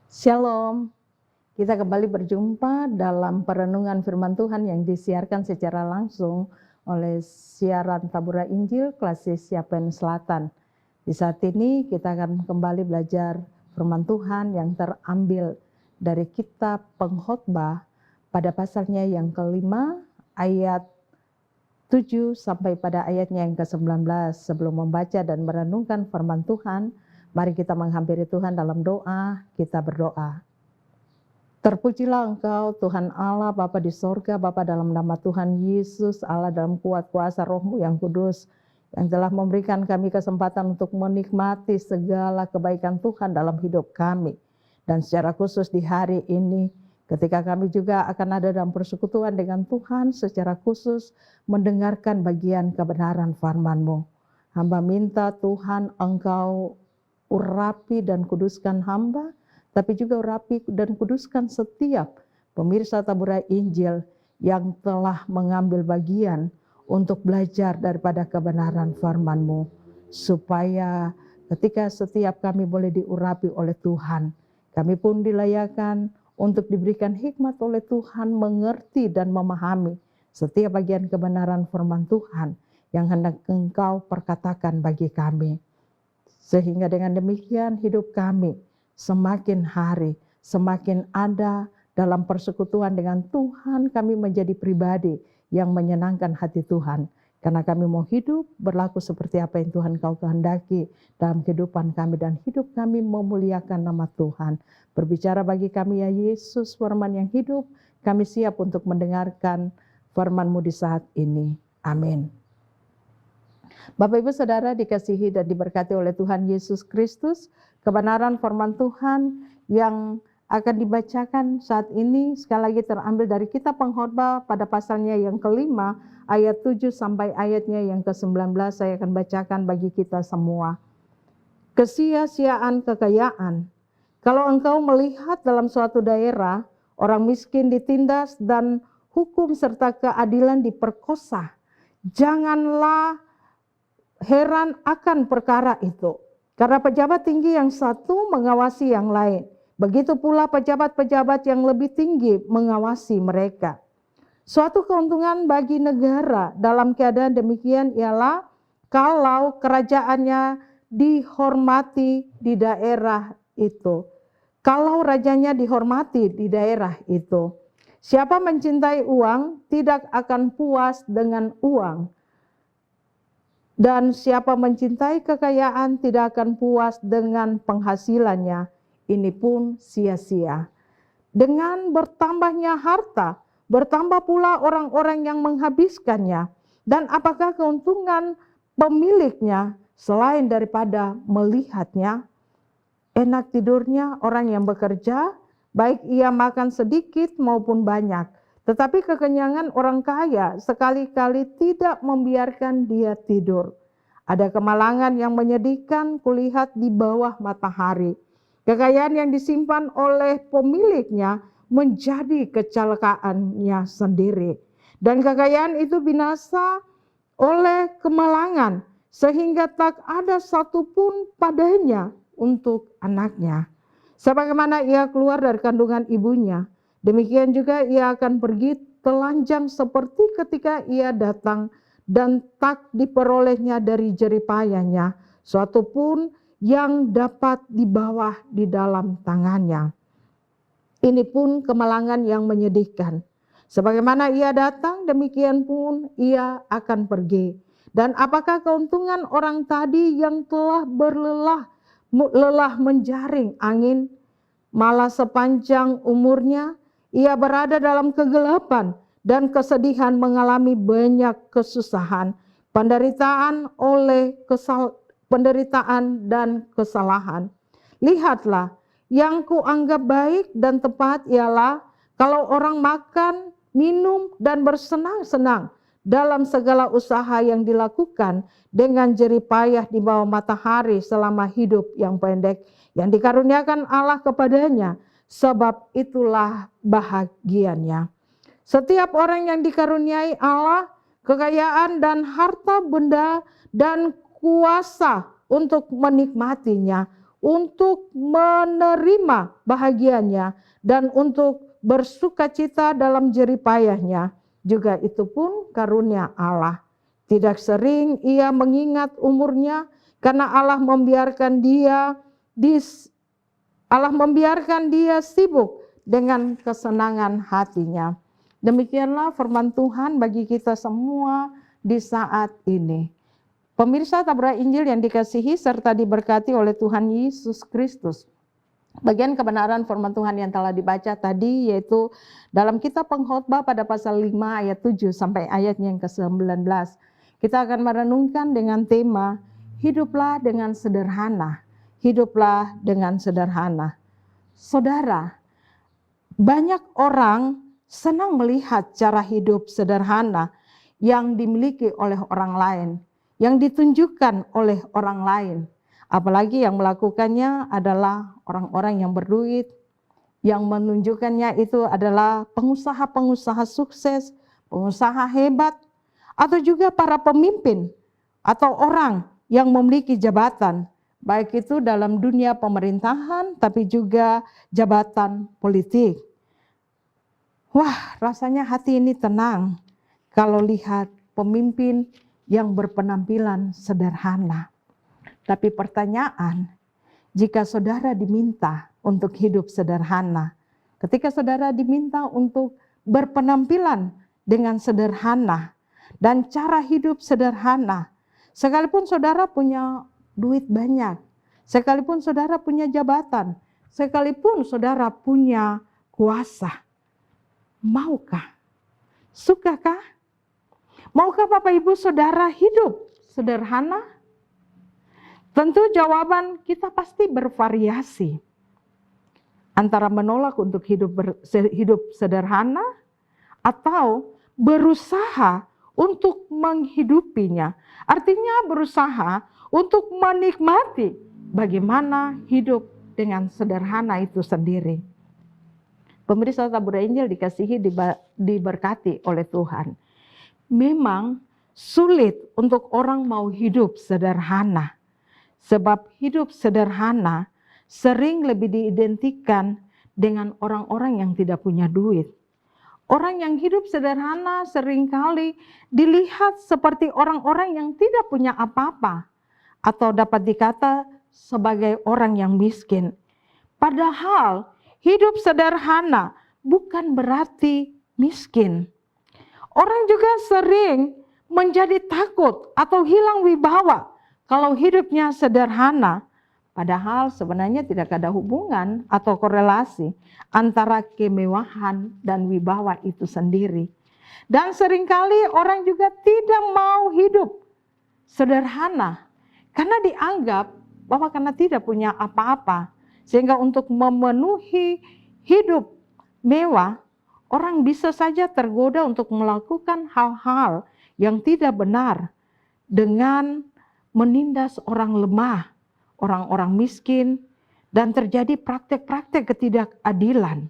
Shalom, kita kembali berjumpa dalam perenungan firman Tuhan yang disiarkan secara langsung oleh siaran Tabura Injil Klasis Yapen Selatan. Di saat ini kita akan kembali belajar firman Tuhan yang terambil dari kitab Pengkhotbah pada pasalnya yang kelima ayat 7 sampai pada ayatnya yang ke-19. Sebelum membaca dan merenungkan firman Tuhan, mari kita menghampiri Tuhan dalam doa. Kita berdoa. Terpujilah Engkau Tuhan Allah Bapa di sorga, Bapa dalam nama Tuhan Yesus, Allah dalam kuat kuasa Roh-Mu yang kudus, yang telah memberikan kami kesempatan untuk menikmati segala kebaikan Tuhan dalam hidup kami. Dan secara khusus di hari ini, ketika kami juga akan ada dalam persekutuan dengan Tuhan, secara khusus mendengarkan bagian kebenaran firman-Mu. Hamba minta Tuhan Engkau urapi dan kuduskan hamba, tapi juga urapi dan kuduskan setiap pemirsa Tabura Injil yang telah mengambil bagian untuk belajar daripada kebenaran firman-Mu, supaya ketika setiap kami boleh diurapi oleh Tuhan, kami pun dilayakan untuk diberikan hikmat oleh Tuhan, mengerti dan memahami setiap bagian kebenaran firman Tuhan yang hendak Engkau perkatakan bagi kami. Sehingga dengan demikian hidup kami semakin hari, semakin ada dalam persekutuan dengan Tuhan, kami menjadi pribadi yang menyenangkan hati Tuhan. Karena kami mau hidup berlaku seperti apa yang Tuhan Kau kehendaki dalam kehidupan kami, dan hidup kami memuliakan nama Tuhan. Berbicara bagi kami ya Yesus, firman yang hidup, kami siap untuk mendengarkan firman-Mu di saat ini. Amin. Bapak Ibu Saudara dikasihi dan diberkati oleh Tuhan Yesus Kristus, kebenaran firman Tuhan yang akan dibacakan saat ini sekali lagi terambil dari kitab Pengkhotbah pada pasalnya yang kelima ayat 7 sampai ayatnya yang ke-19. Saya akan bacakan bagi kita semua. Kesia-siaan kekayaan. Kalau engkau melihat dalam suatu daerah orang miskin ditindas dan hukum serta keadilan diperkosa, janganlah heran akan perkara itu, karena pejabat tinggi yang satu mengawasi yang lain. Begitu pula pejabat-pejabat yang lebih tinggi mengawasi mereka. Suatu keuntungan bagi negara dalam keadaan demikian ialah kalau kerajaannya dihormati di daerah itu. Kalau rajanya dihormati di daerah itu. Siapa mencintai uang tidak akan puas dengan uang. Dan siapa mencintai kekayaan tidak akan puas dengan penghasilannya. Ini pun sia-sia. Dengan bertambahnya harta, bertambah pula orang-orang yang menghabiskannya. Dan apakah keuntungan pemiliknya selain daripada melihatnya? Enak tidurnya orang yang bekerja, baik ia makan sedikit maupun banyak. Tetapi kekenyangan orang kaya sekali-kali tidak membiarkan dia tidur. Ada kemalangan yang menyedihkan kulihat di bawah matahari. Kekayaan yang disimpan oleh pemiliknya menjadi kecelakaannya sendiri. Dan kekayaan itu binasa oleh kemalangan, sehingga tak ada satupun padanya untuk anaknya. Sebagaimana ia keluar dari kandungan ibunya, demikian juga ia akan pergi telanjang seperti ketika ia datang, dan tak diperolehnya dari jeripayanya suatu pun yang dapat dibawa di dalam tangannya. Ini pun kemalangan yang menyedihkan. Sebagaimana ia datang, demikian pun ia akan pergi. Dan apakah keuntungan orang tadi yang telah lelah menjaring angin, malah sepanjang umurnya ia berada dalam kegelapan dan kesedihan, mengalami banyak kesusahan, penderitaan dan kesalahan. Lihatlah, yang kuanggap baik dan tepat ialah kalau orang makan, minum dan bersenang-senang dalam segala usaha yang dilakukan dengan jerih payah di bawah matahari selama hidup yang pendek yang dikaruniakan Allah kepadanya, sebab itulah bahagianya. Setiap orang yang dikaruniai Allah kekayaan dan harta benda dan kuasa untuk menikmatinya, untuk menerima bahagianya dan untuk bersukacita dalam jerih payahnya. Juga itu pun karunia Allah. Tidak sering ia mengingat umurnya, karena Allah membiarkan dia sibuk dengan kesenangan hatinya. Demikianlah firman Tuhan bagi kita semua di saat ini. Pemirsa Tabra Injil yang dikasihi serta diberkati oleh Tuhan Yesus Kristus. Bagian kebenaran firman Tuhan yang telah dibaca tadi yaitu dalam kitab Pengkhotbah pada pasal 5 ayat 7 sampai ayatnya yang ke-19. Kita akan merenungkan dengan tema hiduplah dengan sederhana. Hiduplah dengan sederhana. Saudara, banyak orang senang melihat cara hidup sederhana yang dimiliki oleh orang lain, yang ditunjukkan oleh orang lain. Apalagi yang melakukannya adalah orang-orang yang berduit, yang menunjukkannya itu adalah pengusaha-pengusaha sukses, pengusaha hebat, atau juga para pemimpin atau orang yang memiliki jabatan, baik itu dalam dunia pemerintahan tapi juga jabatan politik. Wah, rasanya hati ini tenang kalau lihat pemimpin yang berpenampilan sederhana. Tapi pertanyaan, jika saudara diminta untuk hidup sederhana, ketika saudara diminta untuk berpenampilan dengan sederhana dan cara hidup sederhana, sekalipun saudara punya duit banyak, sekalipun saudara punya jabatan, sekalipun saudara punya kuasa, maukah? Sukakah? Maukah Bapak Ibu Saudara hidup sederhana? Tentu jawaban kita pasti bervariasi. Antara menolak untuk hidup sederhana atau berusaha untuk menghidupinya. Artinya berusaha untuk menikmati bagaimana hidup dengan sederhana itu sendiri. Pemirsa Tabur Injil dikasihi diberkati oleh Tuhan. Memang sulit untuk orang mau hidup sederhana. Sebab hidup sederhana sering lebih diidentikan dengan orang-orang yang tidak punya duit. Orang yang hidup sederhana seringkali dilihat seperti orang-orang yang tidak punya apa-apa. Atau dapat dikata sebagai orang yang miskin. Padahal hidup sederhana bukan berarti miskin. Orang juga sering menjadi takut atau hilang wibawa kalau hidupnya sederhana. Padahal sebenarnya tidak ada hubungan atau korelasi antara kemewahan dan wibawa itu sendiri. Dan seringkali orang juga tidak mau hidup sederhana karena dianggap bahwa karena tidak punya apa-apa, sehingga untuk memenuhi hidup mewah, orang bisa saja tergoda untuk melakukan hal-hal yang tidak benar dengan menindas orang lemah, orang-orang miskin, dan terjadi praktek-praktek ketidakadilan.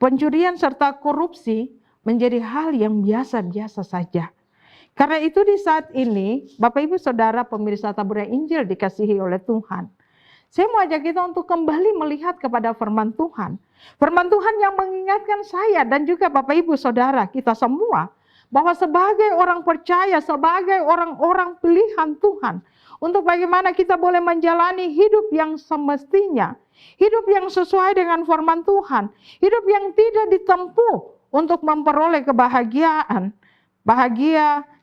Pencurian serta korupsi menjadi hal yang biasa-biasa saja. Karena itu di saat ini, Bapak Ibu Saudara pemirsa Taburan Injil dikasihi oleh Tuhan, saya mau ajak kita untuk kembali melihat kepada firman Tuhan. Firman Tuhan yang mengingatkan saya dan juga Bapak Ibu Saudara kita semua, bahwa sebagai orang percaya, sebagai orang-orang pilihan Tuhan, untuk bagaimana kita boleh menjalani hidup yang semestinya, hidup yang sesuai dengan firman Tuhan, hidup yang tidak ditempuh untuk memperoleh kebahagiaan.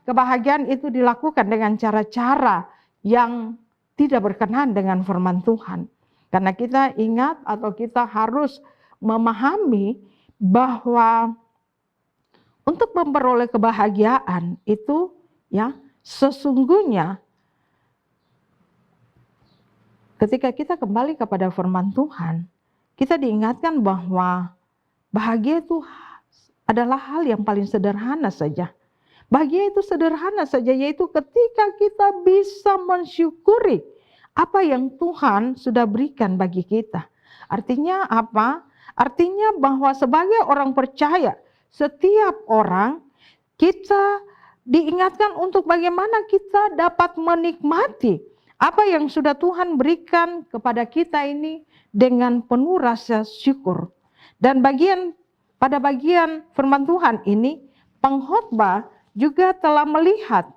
Kebahagiaan itu dilakukan dengan cara-cara yang tidak berkenan dengan firman Tuhan. Karena kita ingat atau kita harus memahami bahwa untuk memperoleh kebahagiaan itu ya sesungguhnya ketika kita kembali kepada firman Tuhan, kita diingatkan bahwa bahagia itu adalah hal yang paling sederhana saja. Bahagia itu sederhana saja, yaitu ketika kita bisa mensyukuri apa yang Tuhan sudah berikan bagi kita. Artinya apa? Artinya bahwa sebagai orang percaya, setiap orang kita diingatkan untuk bagaimana kita dapat menikmati Apa yang sudah Tuhan berikan kepada kita ini dengan penuh rasa syukur. Dan pada bagian firman Tuhan ini, pengkhotbah juga telah melihat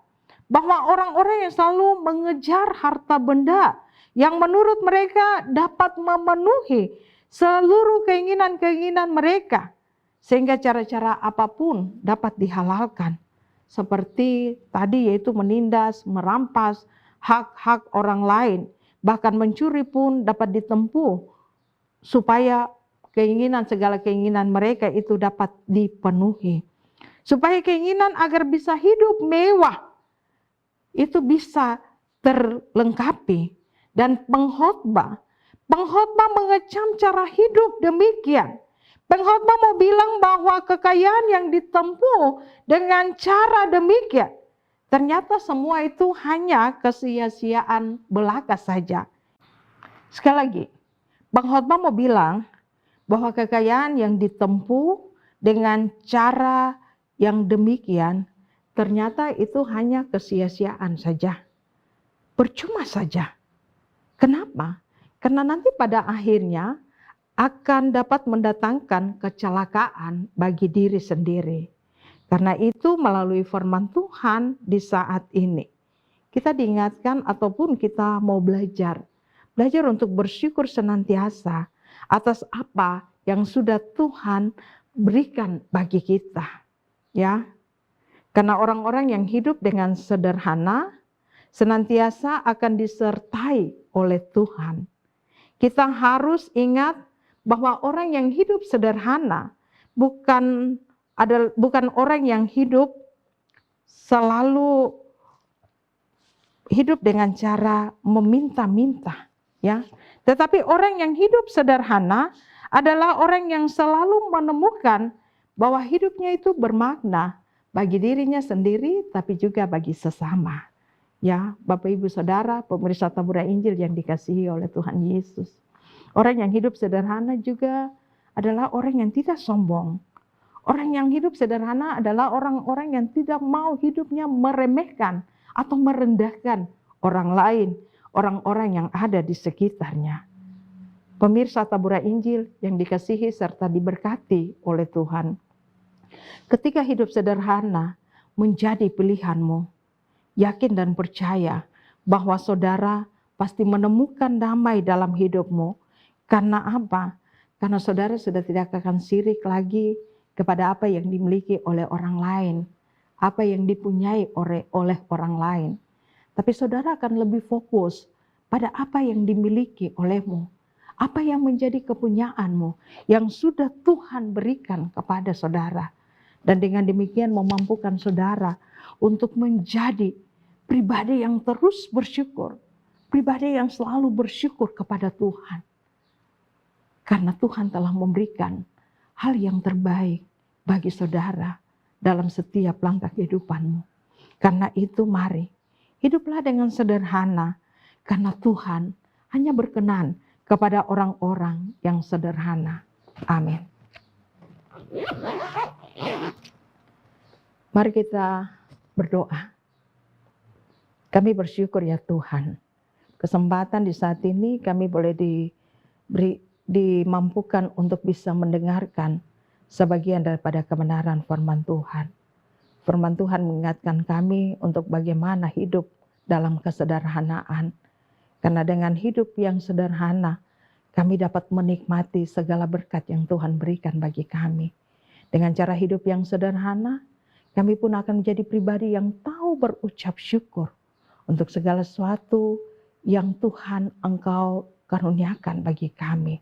bahwa orang-orang yang selalu mengejar harta benda yang menurut mereka dapat memenuhi seluruh keinginan-keinginan mereka, sehingga cara-cara apapun dapat dihalalkan. Seperti tadi, yaitu menindas, merampas hak-hak orang lain, bahkan mencuri pun dapat ditempuh supaya segala keinginan mereka itu dapat dipenuhi. Supaya keinginan agar bisa hidup mewah itu bisa terlengkapi. Dan pengkhotbah mengecam cara hidup demikian. Pengkhotbah mau bilang bahwa kekayaan yang ditempuh dengan cara demikian, ternyata semua itu hanya kesia-siaan belaka saja. Sekali lagi, pengkhotbah mau bilang bahwa kekayaan yang ditempuh dengan cara yang demikian, ternyata itu hanya kesia-siaan saja. Percuma saja. Kenapa? Karena nanti pada akhirnya akan dapat mendatangkan kecelakaan bagi diri sendiri. Karena itu melalui firman Tuhan di saat ini, kita diingatkan ataupun kita mau belajar untuk bersyukur senantiasa atas apa yang sudah Tuhan berikan bagi kita. Ya, karena orang-orang yang hidup dengan sederhana senantiasa akan disertai oleh Tuhan. Kita harus ingat bahwa orang yang hidup sederhana bukan orang yang hidup selalu hidup dengan cara meminta-minta, ya. Tetapi orang yang hidup sederhana adalah orang yang selalu menemukan bahwa hidupnya itu bermakna bagi dirinya sendiri, tapi juga bagi sesama. Ya, Bapak Ibu Saudara, pemirsa Tabura Injil yang dikasihi oleh Tuhan Yesus. Orang yang hidup sederhana juga adalah orang yang tidak sombong. Orang yang hidup sederhana adalah orang-orang yang tidak mau hidupnya meremehkan atau merendahkan orang lain, orang-orang yang ada di sekitarnya. Pemirsa Tabura Injil yang dikasihi serta diberkati oleh Tuhan. Ketika hidup sederhana menjadi pilihanmu, yakin dan percaya bahwa saudara pasti menemukan damai dalam hidupmu. Karena apa? Karena saudara sudah tidak akan sirik lagi kepada apa yang dimiliki oleh orang lain, apa yang dipunyai oleh orang lain. Tapi saudara akan lebih fokus pada apa yang dimiliki olehmu, apa yang menjadi kepunyaanmu, yang sudah Tuhan berikan kepada saudara. Dan dengan demikian memampukan saudara untuk menjadi pribadi yang terus bersyukur, pribadi yang selalu bersyukur kepada Tuhan. Karena Tuhan telah memberikan hal yang terbaik bagi saudara dalam setiap langkah kehidupanmu. Karena itu mari, hiduplah dengan sederhana, karena Tuhan hanya berkenan kepada orang-orang yang sederhana. Amin. Mari kita berdoa. Kami bersyukur ya Tuhan, kesempatan di saat ini kami boleh dimampukan untuk bisa mendengarkan sebagian daripada kebenaran firman Tuhan. Firman Tuhan mengingatkan kami untuk bagaimana hidup dalam kesederhanaan. Karena dengan hidup yang sederhana, kami dapat menikmati segala berkat yang Tuhan berikan bagi kami. Dengan cara hidup yang sederhana, kami pun akan menjadi pribadi yang tahu berucap syukur untuk segala sesuatu yang Tuhan Engkau karuniakan bagi kami.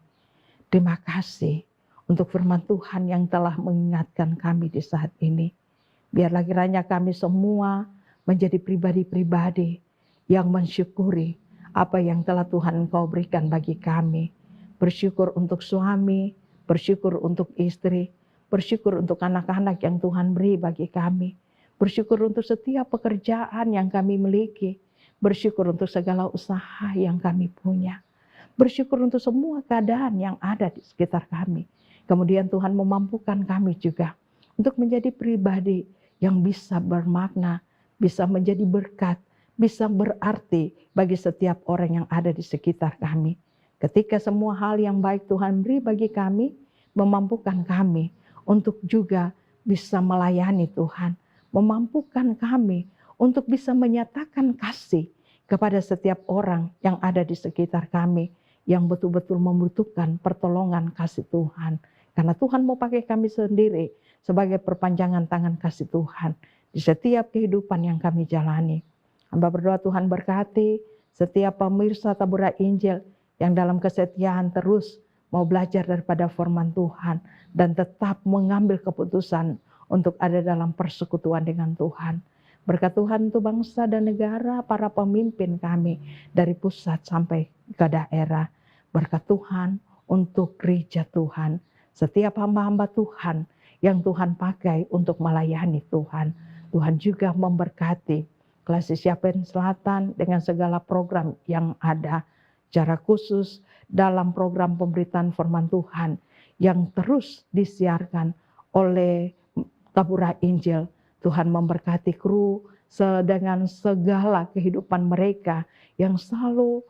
Terima kasih untuk firman Tuhan yang telah mengingatkan kami di saat ini. Biarlah kiranya kami semua menjadi pribadi-pribadi yang mensyukuri apa yang telah Tuhan Engkau berikan bagi kami. Bersyukur untuk suami, bersyukur untuk istri, bersyukur untuk anak-anak yang Tuhan beri bagi kami. Bersyukur untuk setiap pekerjaan yang kami miliki. Bersyukur untuk segala usaha yang kami punya. Bersyukur untuk semua keadaan yang ada di sekitar kami. Kemudian Tuhan memampukan kami juga untuk menjadi pribadi yang bisa bermakna, bisa menjadi berkat, bisa berarti bagi setiap orang yang ada di sekitar kami. Ketika semua hal yang baik Tuhan beri bagi kami, memampukan kami untuk juga bisa melayani Tuhan, memampukan kami untuk bisa menyatakan kasih kepada setiap orang yang ada di sekitar kami, yang betul-betul membutuhkan pertolongan kasih Tuhan. Karena Tuhan mau pakai kami sendiri sebagai perpanjangan tangan kasih Tuhan di setiap kehidupan yang kami jalani. Hamba berdoa Tuhan berkati setiap pemirsa Tabura Injil yang dalam kesetiaan terus mau belajar daripada firman Tuhan dan tetap mengambil keputusan untuk ada dalam persekutuan dengan Tuhan. Berkat Tuhan untuk bangsa dan negara, para pemimpin kami dari pusat sampai ke daerah. Berkat Tuhan untuk gereja Tuhan, setiap hamba-hamba Tuhan yang Tuhan pakai untuk melayani Tuhan. Tuhan juga memberkati Kelas Siapen Selatan dengan segala program yang ada, secara khusus dalam program pemberitaan firman Tuhan yang terus disiarkan oleh Tabura Injil. Tuhan memberkati kru dengan segala kehidupan mereka yang selalu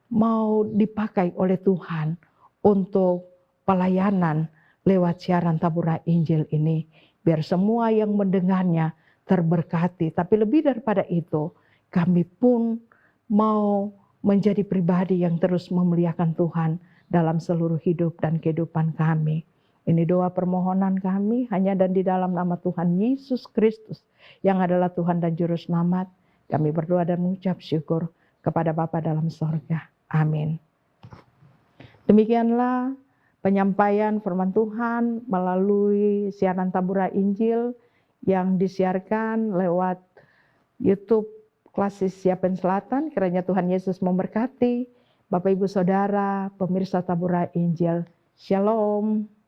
mau dipakai oleh Tuhan untuk pelayanan lewat siaran Tabura Injil ini. Biar semua yang mendengarnya terberkati. Tapi lebih daripada itu, kami pun mau menjadi pribadi yang terus memuliakan Tuhan dalam seluruh hidup dan kehidupan kami. Ini doa permohonan kami hanya dan di dalam nama Tuhan Yesus Kristus yang adalah Tuhan dan Juru Selamat. Kami berdoa dan mengucap syukur kepada Bapa dalam sorga. Amin. Demikianlah penyampaian firman Tuhan melalui siaran Tabura Injil yang disiarkan lewat YouTube Kelas Siapen Selatan. Kiranya Tuhan Yesus memberkati Bapak Ibu Saudara pemirsa Tabura Injil. Shalom.